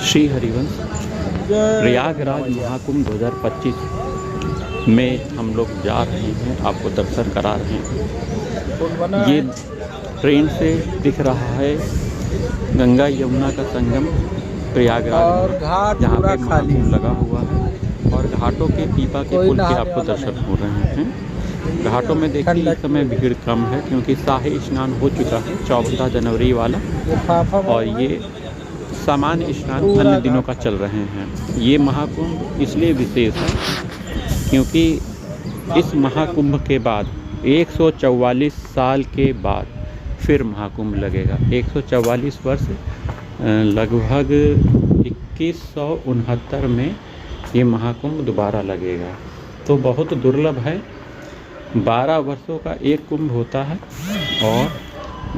श्री हरिवंश प्रयागराज महाकुंभ 2025 में हम लोग जा रहे हैं, आपको दर्शन करा रहे हैं। ये ट्रेन से दिख रहा है गंगा यमुना का संगम प्रयागराज, जहाँ पे महाकुंभ लगा हुआ है और घाटों के पीपा के पुल के आपको दर्शन हो रहे हैं। घाटों में देखिए इस समय भीड़ कम है क्योंकि शाही स्नान हो चुका है 14 जनवरी वाला, और ये सामान्य स्नान अन्य दिनों का चल रहे हैं। ये महाकुंभ इसलिए विशेष है क्योंकि इस महाकुंभ के बाद 144 साल के बाद फिर महाकुंभ लगेगा। 144 वर्ष लगभग 2169 में ये महाकुंभ दोबारा लगेगा, तो बहुत दुर्लभ है। 12 वर्षों का एक कुंभ होता है और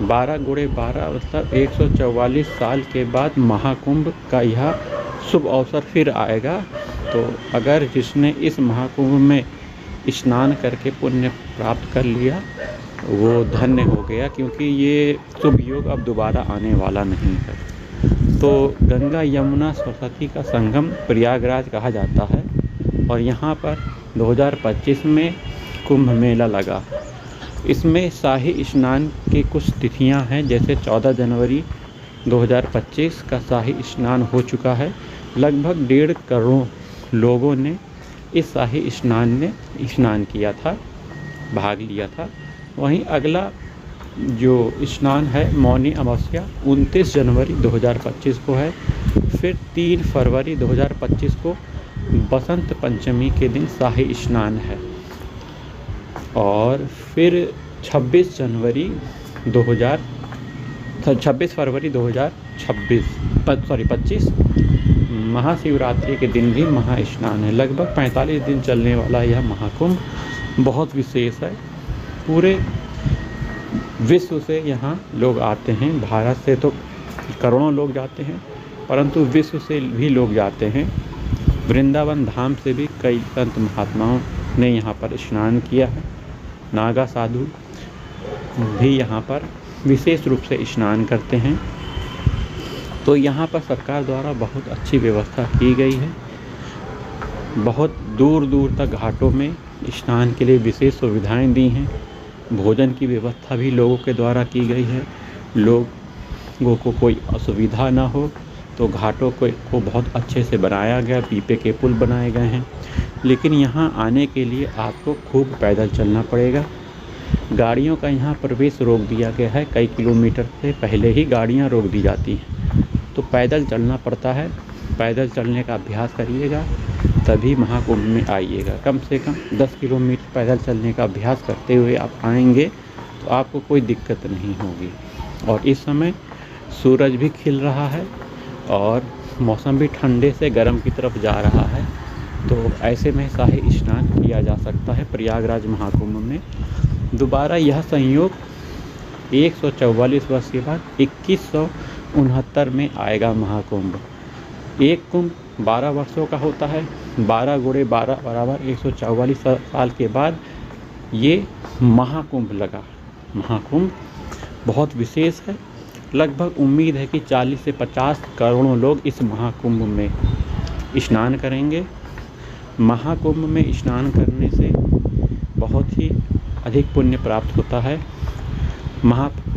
12 गुणे 12 मतलब 144 साल के बाद महाकुंभ का यह शुभ अवसर फिर आएगा। तो अगर जिसने इस महाकुंभ में स्नान करके पुण्य प्राप्त कर लिया वो धन्य हो गया, क्योंकि ये शुभ योग अब दोबारा आने वाला नहीं है। तो गंगा यमुना सरस्वती का संगम प्रयागराज कहा जाता है और यहाँ पर 2025 में कुंभ मेला लगा। इसमें शाही स्नान की कुछ तिथियां हैं, जैसे 14 जनवरी 2025 का शाही स्नान हो चुका है। लगभग 1.5 करोड़ लोगों ने इस शाही स्नान में स्नान किया था, भाग लिया था। वहीं अगला जो स्नान है मौनी अमावस्या 29 जनवरी 2025 को है। फिर 3 फरवरी 2025 को बसंत पंचमी के दिन शाही स्नान है और फिर 26 फरवरी 2025 महाशिवरात्रि के दिन भी महास्नान है। लगभग 45 दिन चलने वाला यह महाकुंभ बहुत विशेष है। पूरे विश्व से यहाँ लोग आते हैं। भारत से तो करोड़ों लोग जाते हैं, परंतु विश्व से भी लोग जाते हैं। वृंदावन धाम से भी कई संत महात्माओं ने यहाँ पर स्नान किया है। नागा साधु भी यहाँ पर विशेष रूप से स्नान करते हैं। तो यहाँ पर सरकार द्वारा बहुत अच्छी व्यवस्था की गई है। बहुत दूर दूर तक घाटों में स्नान के लिए विशेष सुविधाएं दी हैं। भोजन की व्यवस्था भी लोगों के द्वारा की गई है। लोगों को कोई असुविधा ना हो तो घाटों को बहुत अच्छे से बनाया गया, पीपे के पुल बनाए गए हैं। लेकिन यहाँ आने के लिए आपको खूब पैदल चलना पड़ेगा। गाड़ियों का यहाँ प्रवेश रोक दिया गया है। कई किलोमीटर से पहले ही गाड़ियाँ रोक दी जाती हैं, तो पैदल चलना पड़ता है। पैदल चलने का अभ्यास करिएगा तभी महाकुंभ में आइएगा। कम से कम 10 किलोमीटर पैदल चलने का अभ्यास करते हुए आप आएंगे तो आपको कोई दिक्कत नहीं होगी। और इस समय सूरज भी खिल रहा है और मौसम भी ठंडे से गर्म की तरफ जा रहा है, तो ऐसे में शाही स्नान किया जा सकता है प्रयागराज महाकुंभ में। दोबारा यह संयोग 144 वर्ष के बाद 2169 में आएगा महाकुंभ। एक कुंभ 12 वर्षों का होता है। 12 गुणे 12 बराबर 144 साल के बाद ये महाकुंभ लगा। महाकुंभ बहुत विशेष है। लगभग उम्मीद है कि 40 से 50 करोड़ लोग इस महाकुंभ में स्नान करेंगे। महाकुंभ में स्नान करने से बहुत ही अधिक पुण्य प्राप्त होता है।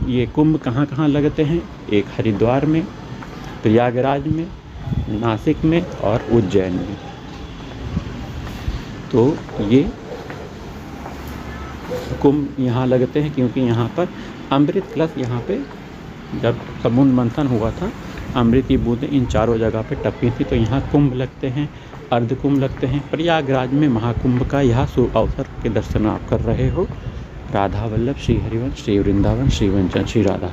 ये कुंभ कहाँ कहाँ लगते हैं? एक हरिद्वार में, प्रयागराज में, नासिक में और उज्जैन में। तो ये कुंभ यहाँ लगते हैं क्योंकि यहाँ पर अमृत कलश, यहाँ पे जब समुद्र मंथन हुआ था अमृत की बूंदें इन चारों जगह पे टपकी थी, तो यहाँ कुंभ लगते हैं, अर्ध कुंभ लगते हैं। प्रयागराज में महाकुंभ का यह शुभ अवसर के दर्शन आप कर रहे हो। राधा वल्लभ, श्री हरिवंश, श्री वृंदावन, श्री वंचन, श्री राधा।